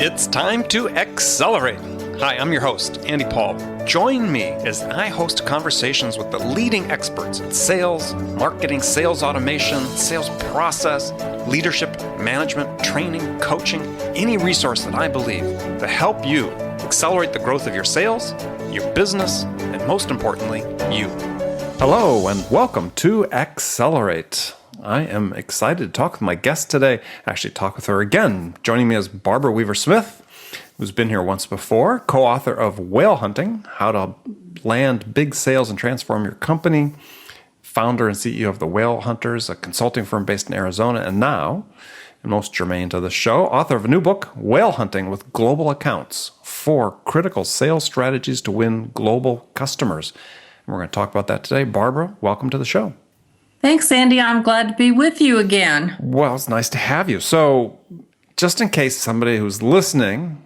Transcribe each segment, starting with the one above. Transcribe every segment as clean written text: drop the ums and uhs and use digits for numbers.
It's time to accelerate. Hi, I'm your host, Andy Paul. Join me as I host conversations with the leading experts in sales, marketing, sales automation, sales process, leadership, management, training, coaching, any resource that I believe to help you accelerate the growth of your sales, your business, and most importantly, you. Hello, and welcome to Accelerate. I am excited to talk with my guest today. Actually, talk with her again. Joining me is Barbara Weaver-Smith, who's been here once before, co-author of Whale Hunting, How to Land Big Sales and Transform Your Company, founder and CEO of the Whale Hunters, a consulting firm based in Arizona, and now, and most germane to the show, author of a new book, Whale Hunting with Global Accounts, 4 Critical Sales Strategies to Win Global Customers. And we're going to talk about that today. Barbara, welcome to the show. Thanks, Andy. I'm glad to be with you again. Well, it's nice to have you. So, just in case somebody who's listening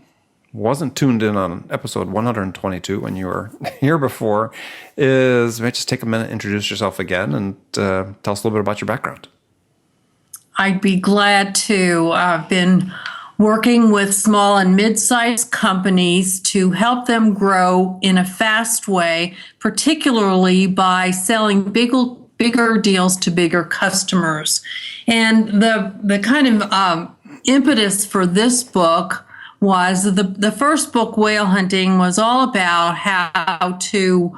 wasn't tuned in on episode 122 when you were here before, maybe just take a minute, introduce yourself again, and tell us a little bit about your background. I'd be glad to. I've been working with small and mid-sized companies to help them grow in a fast way, particularly by selling bigger deals to bigger customers. And the kind of impetus for this book was the first book, Whale Hunting, was all about how to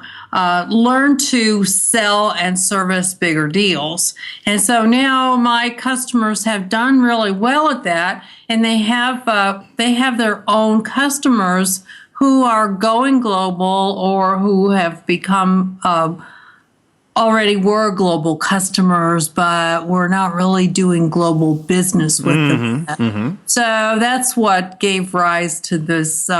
learn to sell and service bigger deals. And so now my customers have done really well at that, and they have their own customers who are going global or who have become already were global customers, but we're not really doing global business with them. Mm-hmm. So that's what gave rise to this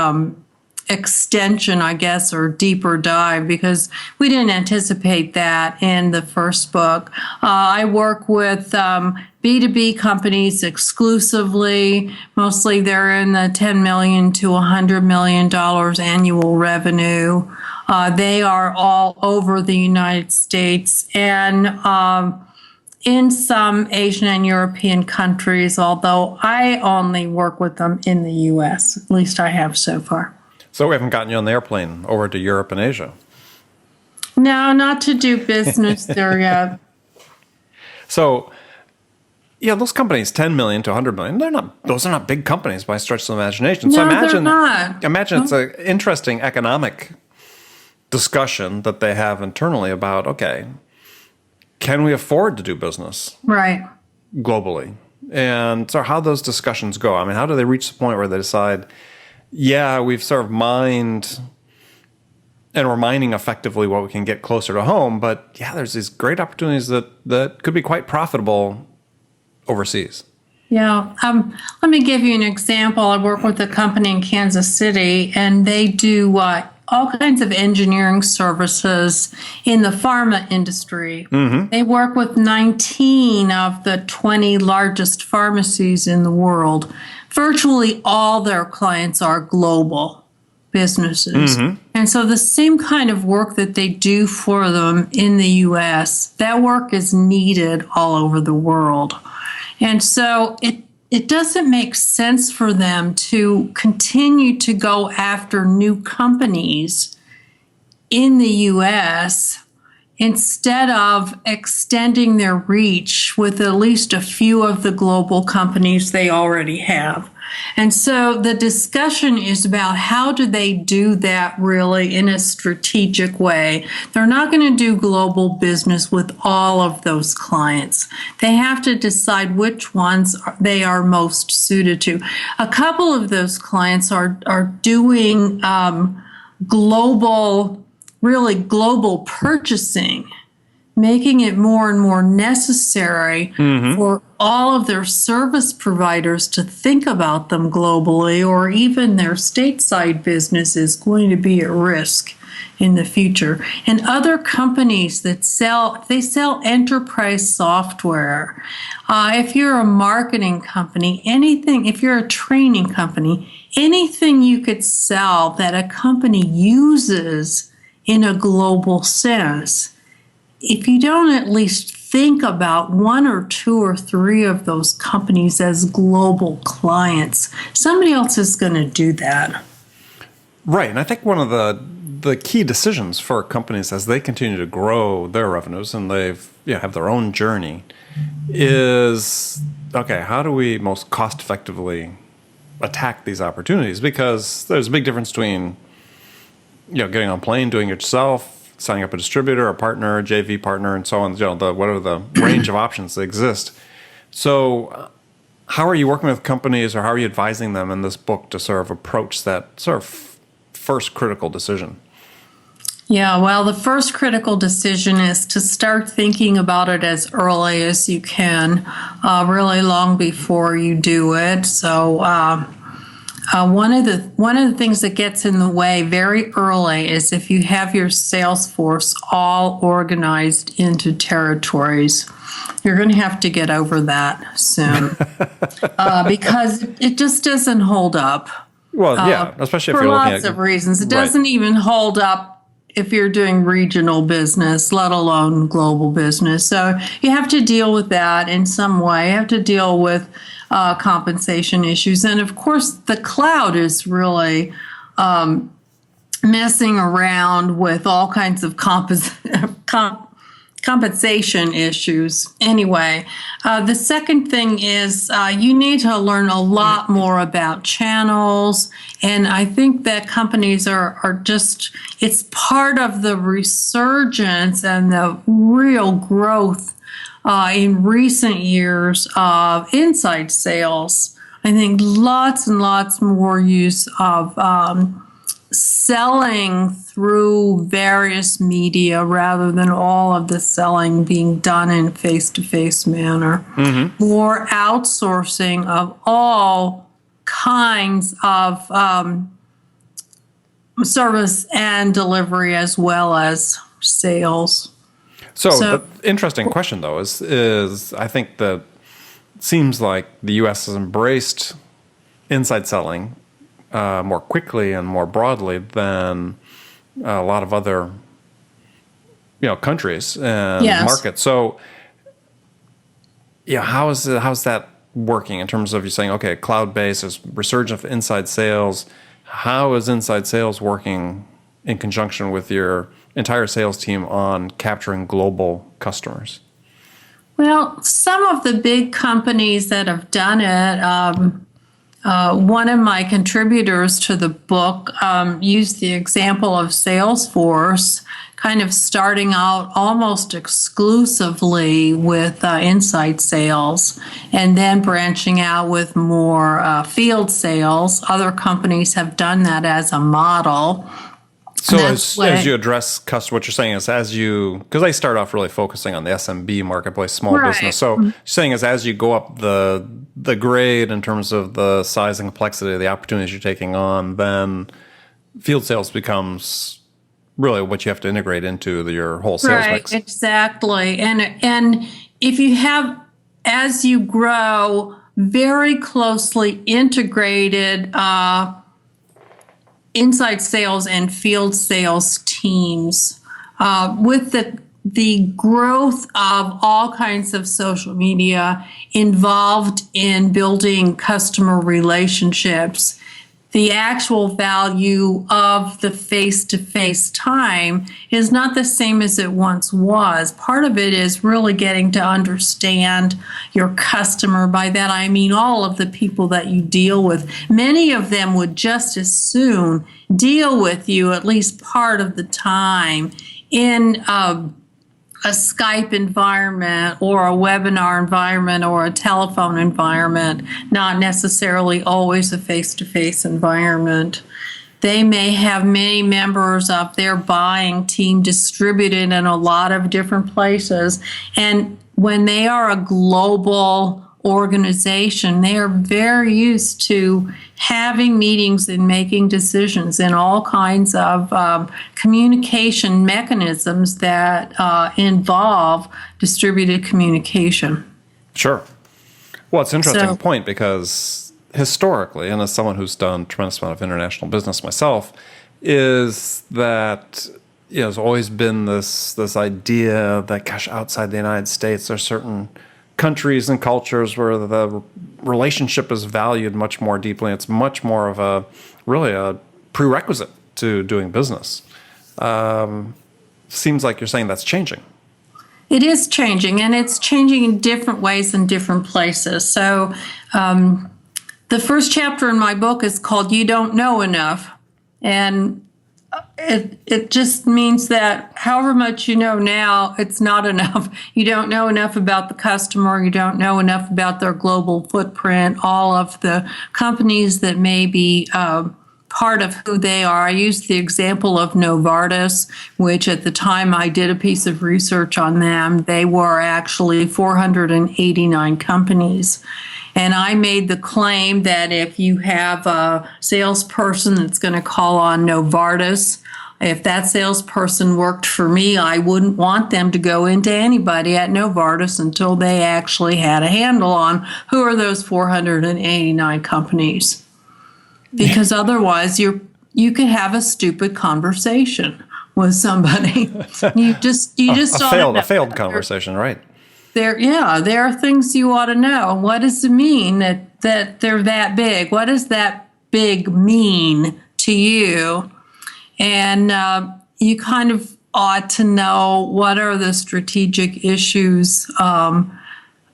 extension, I guess, or deeper dive, because we didn't anticipate that in the first book. I work with B2B companies exclusively. Mostly they're in the $10 million to $100 million annual revenue. They are all over the United States and in some Asian and European countries, although I only work with them in the U.S. At least I have so far. So we haven't gotten you on the airplane over to Europe and Asia? No, not to do business there yet. So, yeah, those companies, 10 million to 100 million, those are not big companies by a stretch of the imagination. No, so imagine, they're not. Imagine it's an interesting economic discussion that they have internally about, okay, can we afford to do business globally? And so how those discussions go. I mean, how do they reach the point where they decide, yeah, we've sort of mined and we're mining effectively what we can get closer to home, but yeah, there's these great opportunities that could be quite profitable overseas. Yeah. Let me give you an example. I work with a company in Kansas City, and they do all kinds of engineering services in the pharma industry. Mm-hmm. They work with 19 of the 20 largest pharmacies in the world. Virtually all their clients are global businesses. Mm-hmm. And so the same kind of work that they do for them in the U.S., that work is needed all over the world. And so it doesn't make sense for them to continue to go after new companies in the U.S. instead of extending their reach with at least a few of the global companies they already have. And so the discussion is about how do they do that really in a strategic way. They're not going to do global business with all of those clients. They have to decide which ones they are most suited to. A couple of those clients are doing global purchasing, making it more and more necessary for all of their service providers to think about them globally, or even their stateside business is going to be at risk in the future. And other companies that sell enterprise software. If you're a marketing company, if you're a training company, anything you could sell that a company uses in a global sense, if you don't at least think about one or two or three of those companies as global clients. Somebody else is going to do that. Right. And I think one of the key decisions for companies as they continue to grow their revenues and they've have their own journey is, okay, how do we most cost effectively attack these opportunities? Because there's a big difference between getting on a plane, doing it yourself, signing up a distributor, a partner, a JV partner, and so on. Whatever the range of options that exist. So, how are you working with companies, or how are you advising them in this book to sort of approach that sort of first critical decision? Yeah, well, the first critical decision is to start thinking about it as early as you can, really long before you do it. So one of the things that gets in the way very early is if you have your sales force all organized into territories. You're going to have to get over that soon because it just doesn't hold up. Well, yeah, especially if for you're looking lots at of reasons. It right. doesn't even hold up if you're doing regional business, let alone global business. So you have to deal with that in some way. You have to deal with compensation issues. And of course, the cloud is really messing around with all kinds of compensation issues. Anyway, the second thing is you need to learn a lot more about channels. And I think that companies are just, it's part of the resurgence and the real growth in recent years of inside sales. I think lots and lots more use of selling through various media rather than all of the selling being done in face-to-face manner. Mm-hmm. More outsourcing of all kinds of service and delivery as well as sales. So the interesting question, though, is I think that it seems like the U.S. has embraced inside selling more quickly and more broadly than a lot of other, countries and markets. So, how's that working in terms of you saying, okay, cloud-based is resurgence of inside sales? How is inside sales working in conjunction with your entire sales team on capturing global customers? Well, some of the big companies that have done it. One of my contributors to the book used the example of Salesforce, kind of starting out almost exclusively with inside sales and then branching out with more field sales. Other companies have done that as a model. So as you address customer, what you're saying is because they start off really focusing on the SMB marketplace, small business. So you're saying is as you go up the grade in terms of the size and complexity of the opportunities you're taking on, then field sales becomes really what you have to integrate into your whole sales mix. Right, exactly. And if you have, as you grow, very closely integrated inside sales and field sales teams, with the growth of all kinds of social media involved in building customer relationships, the actual value of the face-to-face time is not the same as it once was. Part of it is really getting to understand your customer. By that, I mean all of the people that you deal with. Many of them would just as soon deal with you at least part of the time in a Skype environment or a webinar environment or a telephone environment, not necessarily always a face-to-face environment. They may have many members of their buying team distributed in a lot of different places. And when they are a global organization, they are very used to having meetings and making decisions in all kinds of communication mechanisms that involve distributed communication. Sure. Well, it's an interesting point because historically, and as someone who's done a tremendous amount of international business myself, is that there's always been this idea that, gosh, outside the United States, there's certain countries and cultures where the relationship is valued much more deeply. It's much more of a prerequisite to doing business. Seems like you're saying that's changing. It is changing, and it's changing in different ways in different places. So the first chapter in my book is called You Don't Know Enough. And it just means that however much you know now, it's not enough. You don't know enough about the customer. You don't know enough about their global footprint, all of the companies that may be part of who they are. I used the example of Novartis, which at the time I did a piece of research on them, they were actually 489 companies. And I made the claim that if you have a salesperson that's going to call on Novartis, if that salesperson worked for me, I wouldn't want them to go into anybody at Novartis until they actually had a handle on who are those 489 companies. Because otherwise you could have a stupid conversation with somebody. You just a failed conversation, right? There are things you ought to know. What does it mean that they're that big? What does that big mean to you? And you kind of ought to know what are the strategic issues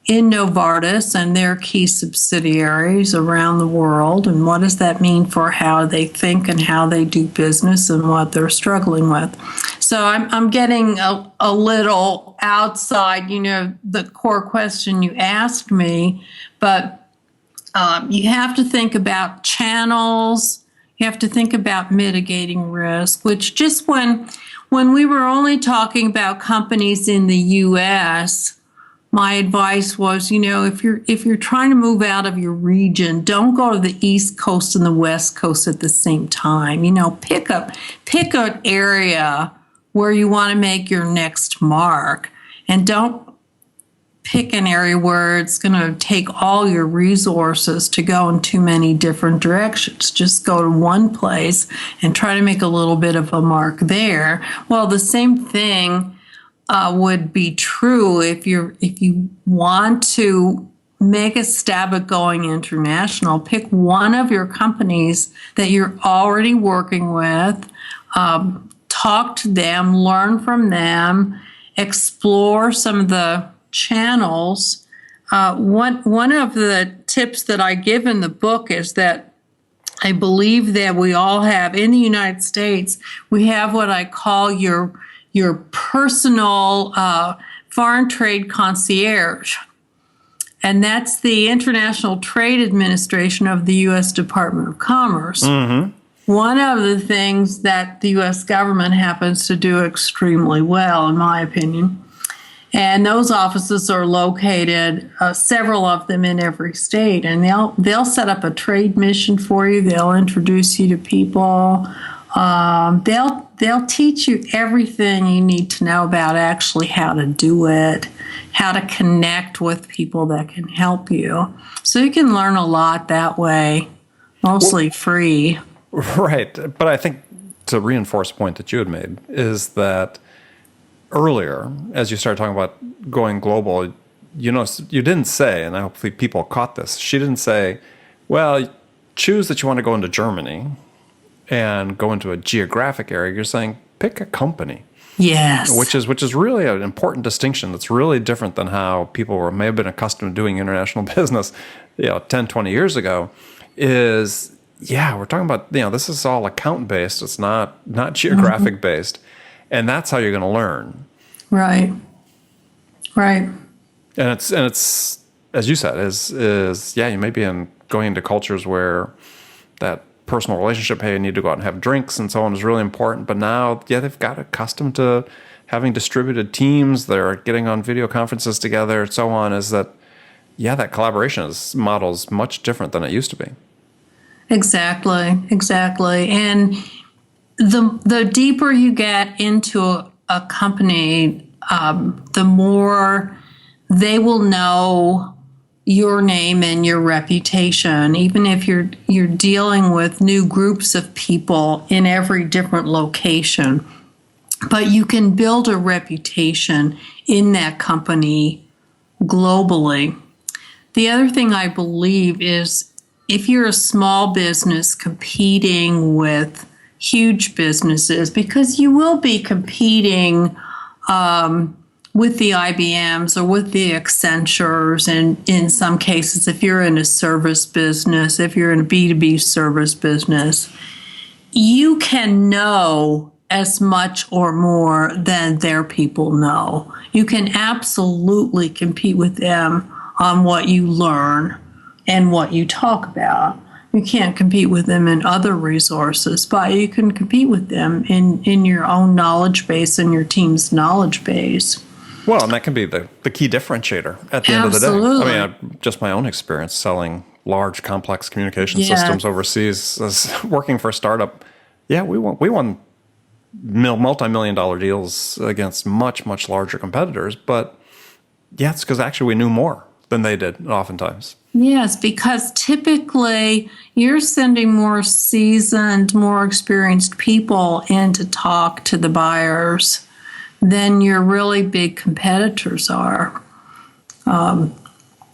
in Novartis and their key subsidiaries around the world, and what does that mean for how they think and how they do business and what they're struggling with. So I'm getting a little outside, the core question you asked me, but you have to think about channels. You have to think about mitigating risk, which just when we were only talking about companies in the U.S., my advice was, if you're trying to move out of your region, don't go to the East Coast and the West Coast at the same time. Pick an area where you want to make your next mark, and don't pick an area where it's going to take all your resources to go in too many different directions. Just go to one place and try to make a little bit of a mark there. Well, the same thing would be true if you want to make a stab at going international. Pick one of your companies that you're already working with, talk to them, learn from them, explore some of the channels. One of the tips that I give in the book is that I believe that we all have, in the United States, we have what I call your personal foreign trade concierge. And that's the International Trade Administration of the U.S. Department of Commerce. Mm-hmm. One of the things that the U.S. government happens to do extremely well, in my opinion, and those offices are located, several of them in every state, and they'll set up a trade mission for you. They'll introduce you to people. They'll teach you everything you need to know about actually how to do it, how to connect with people that can help you. So you can learn a lot that way, mostly free. Right. But I think to reinforce a point that you had made is that earlier, as you started talking about going global, you didn't say, and hopefully people caught this, she didn't say, well, choose that you want to go into Germany and go into a geographic area. You're saying pick a company. Yes. Which is really an important distinction that's really different than how people may have been accustomed to doing international business 10, 20 years ago. We're talking about, this is all account based. It's not geographic based. And that's how you're going to learn. Right. Right. And it's as you said, you may be going into cultures where that personal relationship, hey, you need to go out and have drinks and so on, is really important. But now, they've got accustomed to having distributed teams. They're getting on video conferences together and so on. Is that, that collaboration model is much different than it used to be. Exactly. And the deeper you get into a company, the more they will know your name and your reputation, even if you're dealing with new groups of people in every different location. but you can build a reputation in that company globally. The other thing I believe is if you're a small business competing with huge businesses, because you will be competing with the IBMs or with the Accentures, and in some cases, if you're in a service business, if you're in a B2B service business, you can know as much or more than their people know. You can absolutely compete with them on what you learn and what you talk about. You can't compete with them in other resources, but you can compete with them in your own knowledge base and your team's knowledge base. Well, and that can be the key differentiator at the end of the day. I mean, just my own experience selling large, complex communication systems overseas, as working for a startup. Yeah, we won multi-million dollar deals against much, much larger competitors. But yeah, it's because actually we knew more than they did oftentimes. Yes, because typically you're sending more seasoned, more experienced people in to talk to the buyers than your really big competitors are.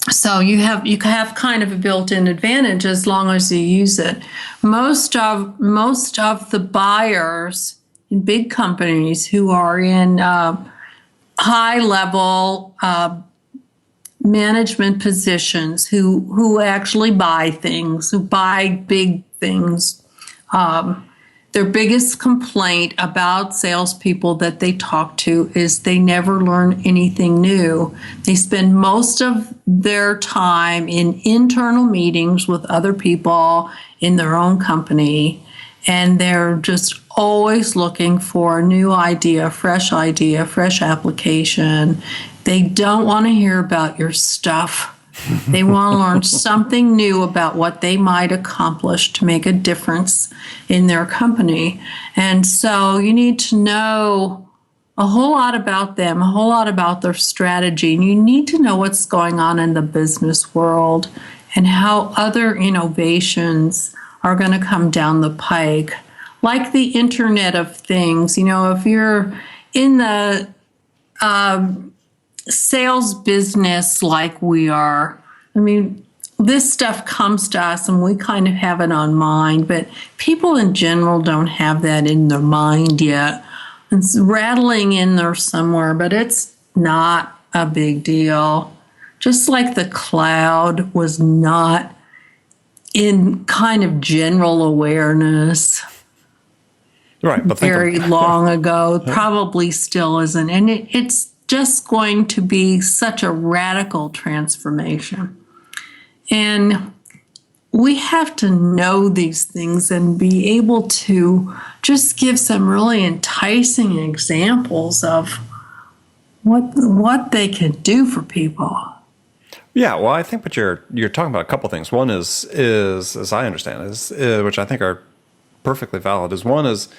So you have kind of a built-in advantage as long as you use it. Most of the buyers in big companies who are in high-level management positions, who actually buy things, who buy big things, their biggest complaint about salespeople that they talk to is they never learn anything new. They spend most of their time in internal meetings with other people in their own company, and they're just always looking for a new idea, fresh application. They don't want to hear about your stuff. They want to learn something new about what they might accomplish to make a difference in their company. And so you need to know a whole lot about them, a whole lot about their strategy. And you need to know what's going on in the business world and how other innovations are going to come down the pike. Like the Internet of Things, if you're in the sales business like we are, I mean, this stuff comes to us and we kind of have it on mind, but people in general don't have that in their mind yet. It's rattling in there somewhere, but it's not a big deal. Just like the cloud was not in kind of general awareness. Right, but very long ago, probably still isn't. And it's just going to be such a radical transformation. And we have to know these things and be able to just give some really enticing examples of what they can do for people. Yeah, well, I think what you're talking about a couple things. One is as I understand it, which I think are perfectly valid, is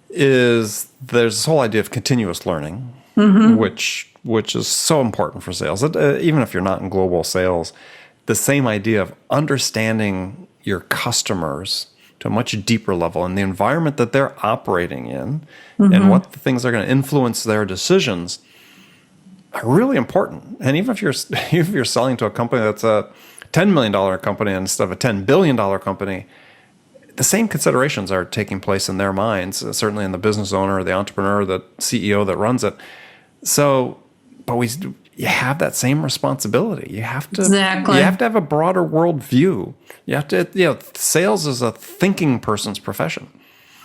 there's this whole idea of continuous learning, which is so important for sales. Even if you're not in global sales, the same idea of understanding your customers to a much deeper level and the environment that they're operating in and what the things are going to influence their decisions are really important. And even if you're selling to a company that's a $10 million company instead of a $10 billion company, the same considerations are taking place in their minds, certainly in the business owner, the entrepreneur, the CEO that runs it. So, but you have that same responsibility. You have to have a broader worldview. You have to, sales is a thinking person's profession.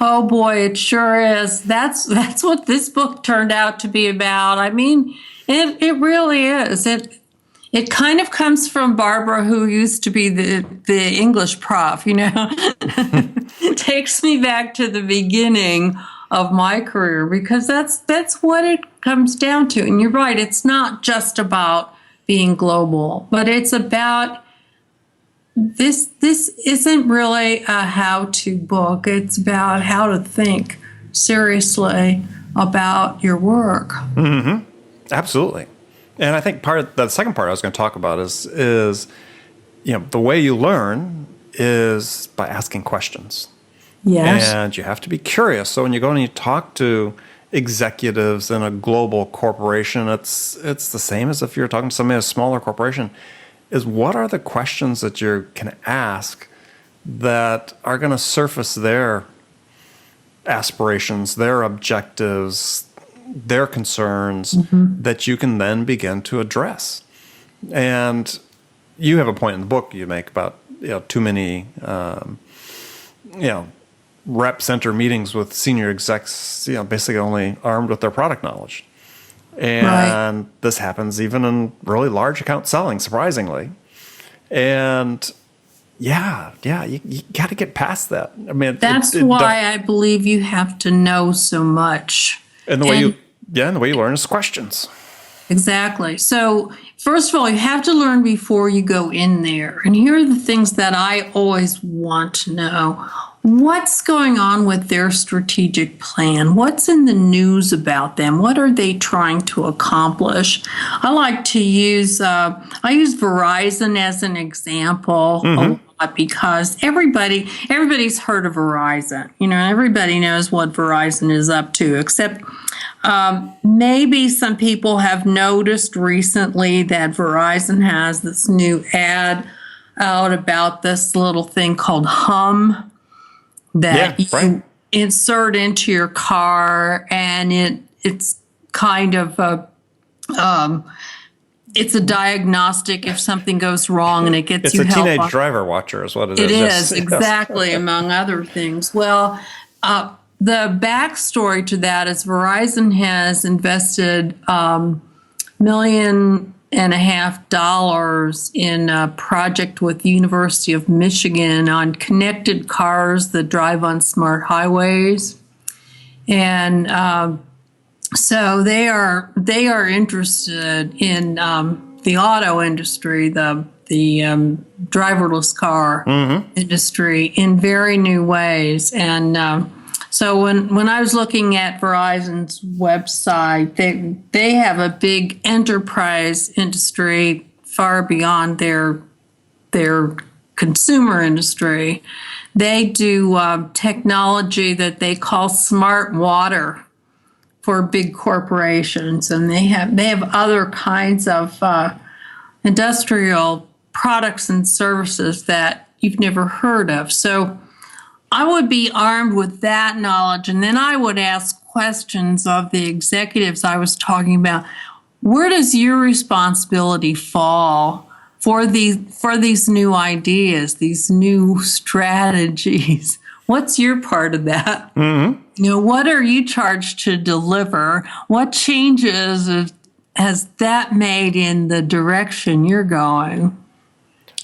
Oh boy, it sure is. That's what this book turned out to be about. I mean, it really is. It kind of comes from Barbara, who used to be the English prof, It takes me back to the beginning of my career, because that's what it comes down to. And you're right, it's not just about being global, but it's about this isn't really a how-to book. It's about how to think seriously about your work. Mm-hmm. Absolutely. And I think the second part I was going to talk about is the way you learn is by asking questions. Yes. And you have to be curious. So when you go and you talk to executives in a global corporation, it's the same as if you're talking to somebody in a smaller corporation, is what are the questions that you can ask that are going to surface their aspirations, their objectives, their concerns that you can then begin to address. And you have a point in the book you make about too many rep center meetings with senior execs, basically only armed with their product knowledge. And this happens even in really large account selling, surprisingly. And you got to get past that. I mean, that's why I believe you have to know so much. And the way you learn is questions. Exactly. So first of all, you have to learn before you go in there. And here are the things that I always want to know. What's going on with their strategic plan? What's in the news about them? What are they trying to accomplish? I like to use, I use Verizon as an example a lot because everybody's heard of Verizon. Everybody knows what Verizon is up to, except maybe some people have noticed recently that Verizon has this new ad out about this little thing called Hum that you insert into your car, and it's kind of it's a diagnostic if something goes wrong, and it gets you help. It's a teenage driver watcher is what it is. It is, exactly, among other things. Well, the backstory to that is Verizon has invested $1.5 million in a project with the University of Michigan on connected cars that drive on smart highways. And so they are interested in the auto industry, the driverless car industry in very new ways. And so when I was looking at Verizon's website, they have a big enterprise industry far beyond their consumer industry. They do technology that they call smart water for big corporations, and they have other kinds of industrial products and services that you've never heard of. So I would be armed with that knowledge, and then I would ask questions of the executives I was talking about. Where does your responsibility fall for these new ideas, these new strategies? What's your part of that? What are you charged to deliver? What changes has that made in the direction you're going?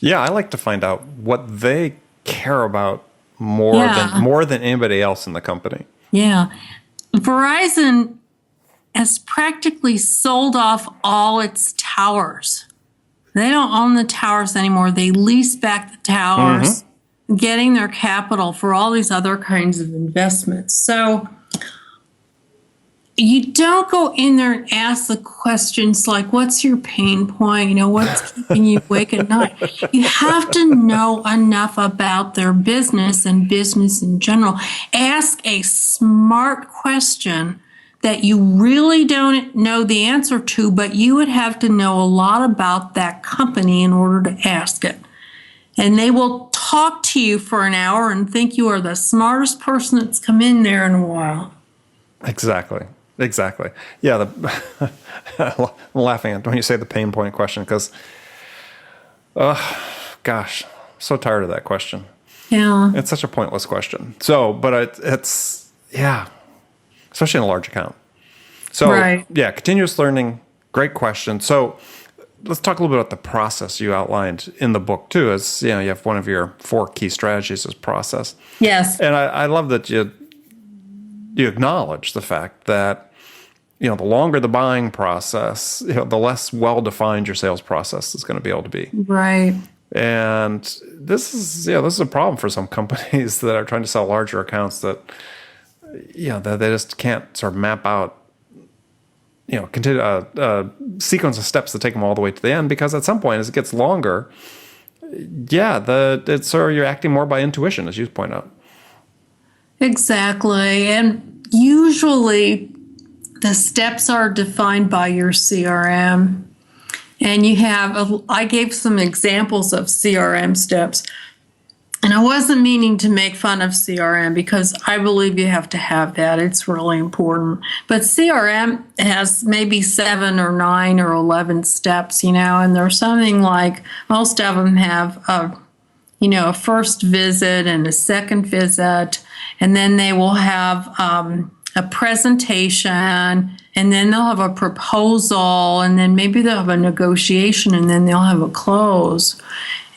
Yeah, I like to find out what they care about more than anybody else in the company. Yeah. Verizon has practically sold off all its towers. They don't own the towers anymore. They lease back the towers, getting their capital for all these other kinds of investments. So you don't go in there and ask the questions like, what's your pain point? What's keeping you awake at night? You have to know enough about their business and business in general. Ask a smart question that you really don't know the answer to, but you would have to know a lot about that company in order to ask it. And they will talk to you for an hour and think you are the smartest person that's come in there in a while. Exactly. Yeah, I'm laughing when you say the pain point question because, gosh, so tired of that question. Yeah. It's such a pointless question. So, but it's especially in a large account. So, continuous learning, great question. So let's talk a little bit about the process you outlined in the book too. As you have one of your 4 key strategies is process. Yes. And I love that you acknowledge the fact that the longer the buying process, the less well-defined your sales process is going to be able to be. Right. And this is a problem for some companies that are trying to sell larger accounts that that they just can't sort of map out continue a sequence of steps to take them all the way to the end, because at some point as it gets longer, it's sort of you're acting more by intuition, as you point out. Exactly. And usually the steps are defined by your CRM. And you have, I gave some examples of CRM steps. And I wasn't meaning to make fun of CRM because I believe you have to have that. It's really important. But CRM has maybe 7 or 9 or 11 steps, and there's something like most of them have a first visit and a second visit, and then they will have a presentation, and then they'll have a proposal, and then maybe they'll have a negotiation, and then they'll have a close.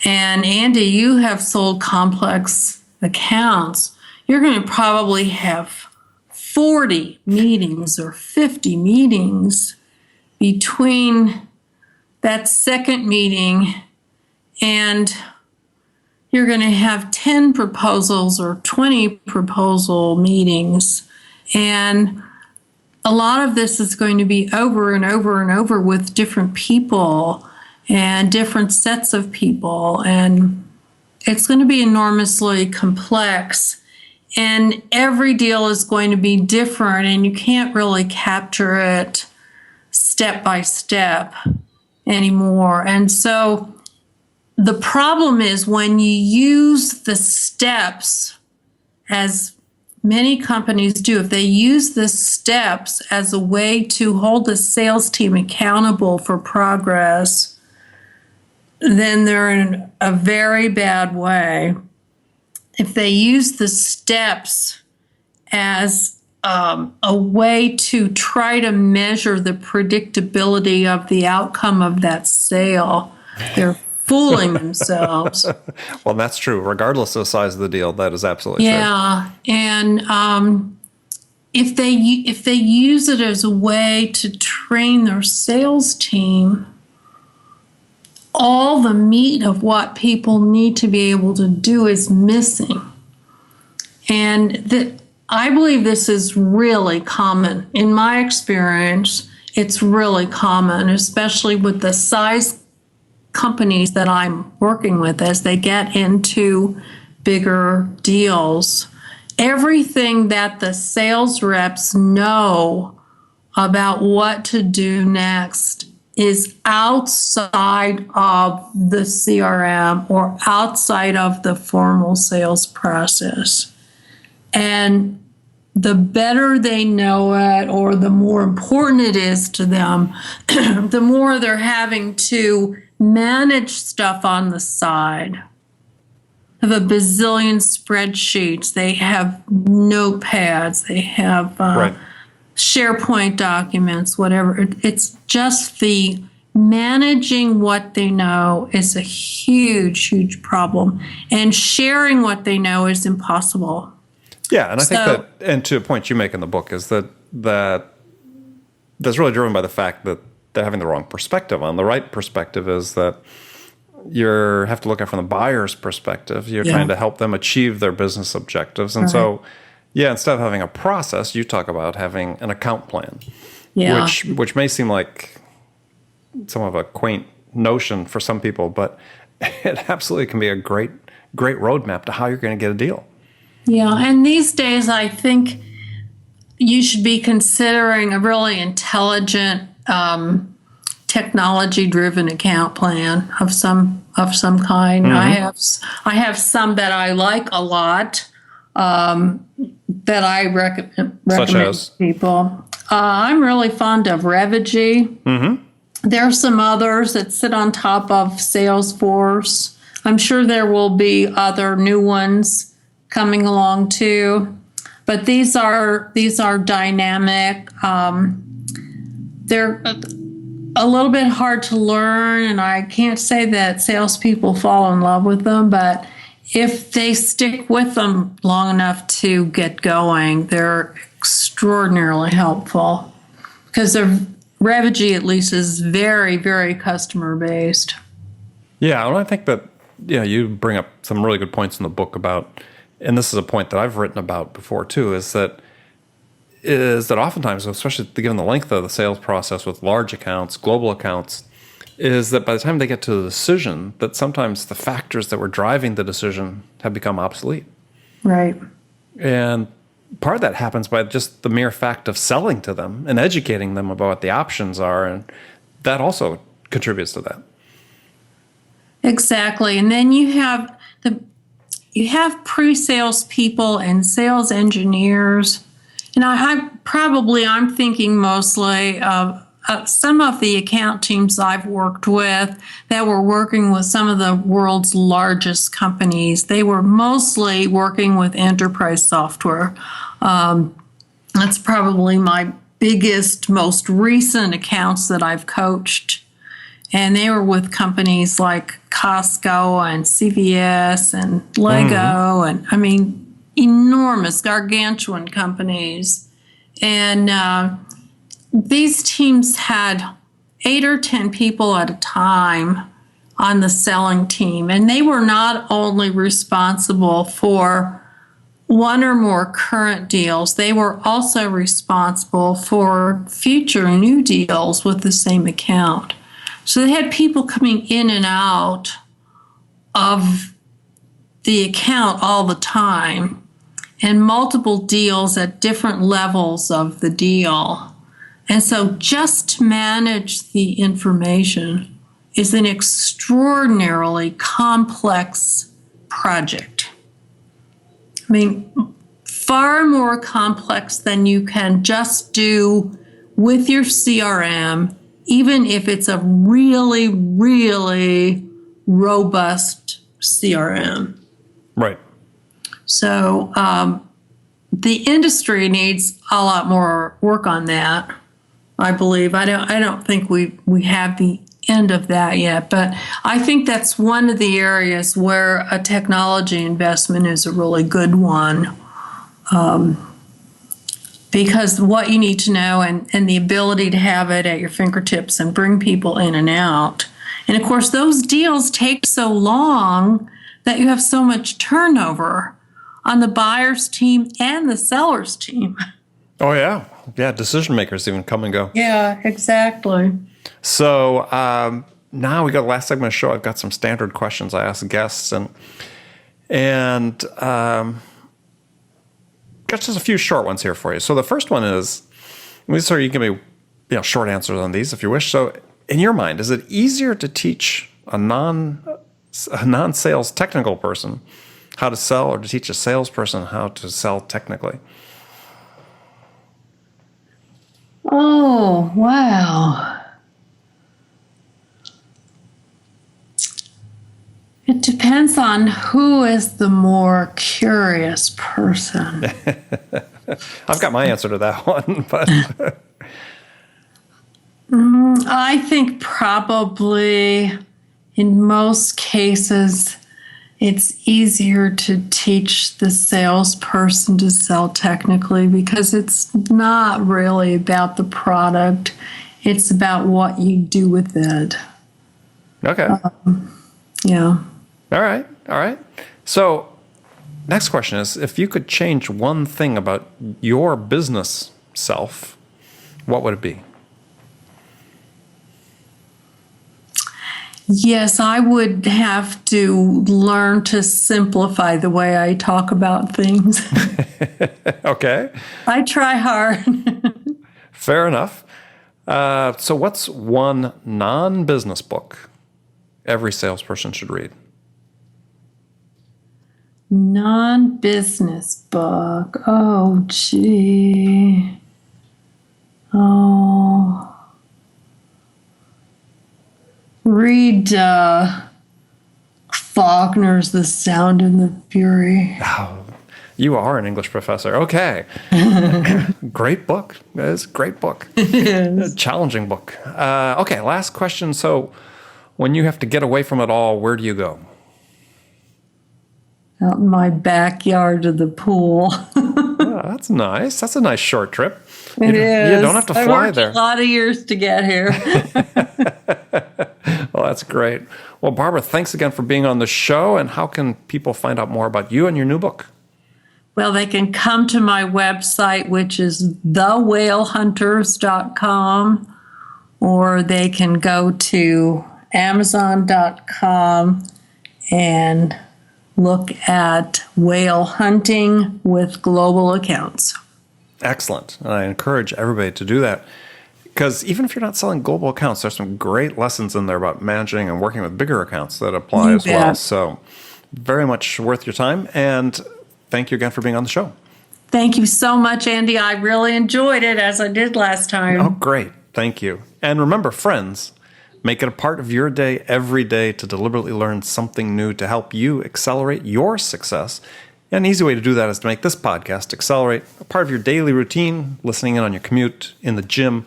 And Andy, you have sold complex accounts. You're going to probably have 40 meetings or 50 meetings between that second meeting, and you're going to have 10 proposals or 20 proposal meetings. And a lot of this is going to be over and over and over with different people and different sets of people. And it's going to be enormously complex. And every deal is going to be different, and you can't really capture it step by step anymore. And so the problem is when you use the steps, as many companies do, if they use the steps as a way to hold the sales team accountable for progress, then they're in a very bad way. If they use the steps as a way to try to measure the predictability of the outcome of that sale, they're fooling themselves. Well, that's true. Regardless of the size of the deal, that is absolutely true. Yeah, and if they use it as a way to train their sales team, all the meat of what people need to be able to do is missing. And I believe this is really common. In my experience, it's really common, especially with the size companies that I'm working with as they get into bigger deals. Everything that the sales reps know about what to do next is outside of the CRM or outside of the formal sales process. And the better they know it, or the more important it is to them, the more they're having to manage stuff on the side. They have a bazillion spreadsheets. They have notepads. They have SharePoint documents, whatever. It's just the managing what they know is a huge, huge problem. And sharing what they know is impossible. Yeah, and I think that, and to a point you make in the book, is that's really driven by the fact that they're having the wrong perspective on. The right perspective is that you have to look at it from the buyer's perspective. You're trying to help them achieve their business objectives. And so, instead of having a process, you talk about having an account plan, which may seem like somewhat of a quaint notion for some people, but it absolutely can be a great roadmap to how you're going to get a deal. Yeah, and these days I think you should be considering a really intelligent, technology-driven account plan of some kind. Mm-hmm. I have some that I like a lot that I recommend to people. I'm really fond of Revigy. Mm-hmm. There are some others that sit on top of Salesforce. I'm sure there will be other new ones coming along too, but these are dynamic. They're a little bit hard to learn, and I can't say that salespeople fall in love with them, but if they stick with them long enough to get going, they're extraordinarily helpful, because Revigy at least is very, very customer based. Yeah, and I think that you bring up some really good points in the book about, and this is a point that I've written about before too, is that oftentimes, especially given the length of the sales process with large accounts, global accounts, is that by the time they get to the decision, that sometimes the factors that were driving the decision have become obsolete. Right. And part of that happens by just the mere fact of selling to them and educating them about what the options are. And that also contributes to that. Exactly. And then you have pre-sales people and sales engineers. And I'm thinking mostly of some of the account teams I've worked with that were working with some of the world's largest companies. They were mostly working with enterprise software. That's probably my biggest, most recent accounts that I've coached. And they were with companies like Costco and CVS and Lego, and I mean, enormous, gargantuan companies. And these teams had 8 or 10 people at a time on the selling team. And they were not only responsible for one or more current deals, they were also responsible for future new deals with the same account. So they had people coming in and out of the account all the time and multiple deals at different levels of the deal. And so just to manage the information is an extraordinarily complex project. I mean, far more complex than you can just do with your CRM, even if it's a really, really robust CRM. Right. So the industry needs a lot more work on that, I believe. I don't think we have the end of that yet, but I think that's one of the areas where a technology investment is a really good one. Because what you need to know and the ability to have it at your fingertips and bring people in and out. And of course, those deals take so long that you have so much turnover on the buyer's team and the seller's team. Oh, yeah. Yeah, decision makers even come and go. Yeah, exactly. So now we got the last segment of the show. I've got some standard questions I ask guests. And got just a few short ones here for you. So the first one is, so you can give me short answers on these if you wish. So in your mind, is it easier to teach a non-sales technical person how to sell or to teach a salesperson how to sell technically? Oh, wow. It depends on who is the more curious person. I've got my answer to that one, but I think probably in most cases it's easier to teach the salesperson to sell technically because it's not really about the product. It's about what you do with it. Okay. Yeah. All right. So next question is, if you could change one thing about your business self, what would it be? Yes, I would have to learn to simplify the way I talk about things. Okay. I try hard. Fair enough. So what's one non-business book every salesperson should read? Non-business book. Oh, gee. Oh. Read Faulkner's The Sound and the Fury. Oh, you are an English professor. Okay. Great book. It's a great book. It is. A challenging book. Okay, last question. So when you have to get away from it all, where do you go? Out in my backyard to the pool. Oh, that's nice. That's a nice short trip. It is. You don't have to fly I worked there. a lot of years to get here. Well, that's great. Well, Barbara, thanks again for being on the show. And how can people find out more about you and your new book? Well, they can come to my website, which is thewhalehunters.com, or they can go to amazon.com and look at whale hunting with global accounts. Excellent. And I encourage everybody to do that. Because even if you're not selling global accounts, there's some great lessons in there about managing and working with bigger accounts that apply as well. So very much worth your time. And thank you again for being on the show. Thank you so much, Andy. I really enjoyed it, as I did last time. Oh, great. Thank you. And remember, friends, make it a part of your day every day to deliberately learn something new to help you accelerate your success. An easy way to do that is to make this podcast Accelerate a part of your daily routine, listening in on your commute, in the gym,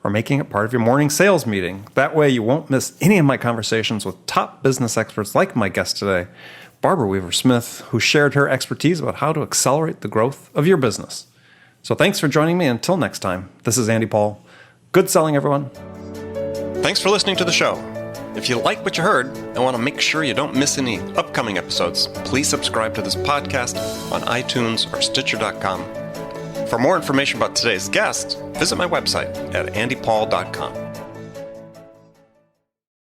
or making it part of your morning sales meeting. That way you won't miss any of my conversations with top business experts like my guest today, Barbara Weaver-Smith, who shared her expertise about how to accelerate the growth of your business. So thanks for joining me. Until next time, this is Andy Paul. Good selling, everyone. Thanks for listening to the show. If you like what you heard and want to make sure you don't miss any upcoming episodes, please subscribe to this podcast on iTunes or Stitcher.com. For more information about today's guest, visit my website at andypaul.com.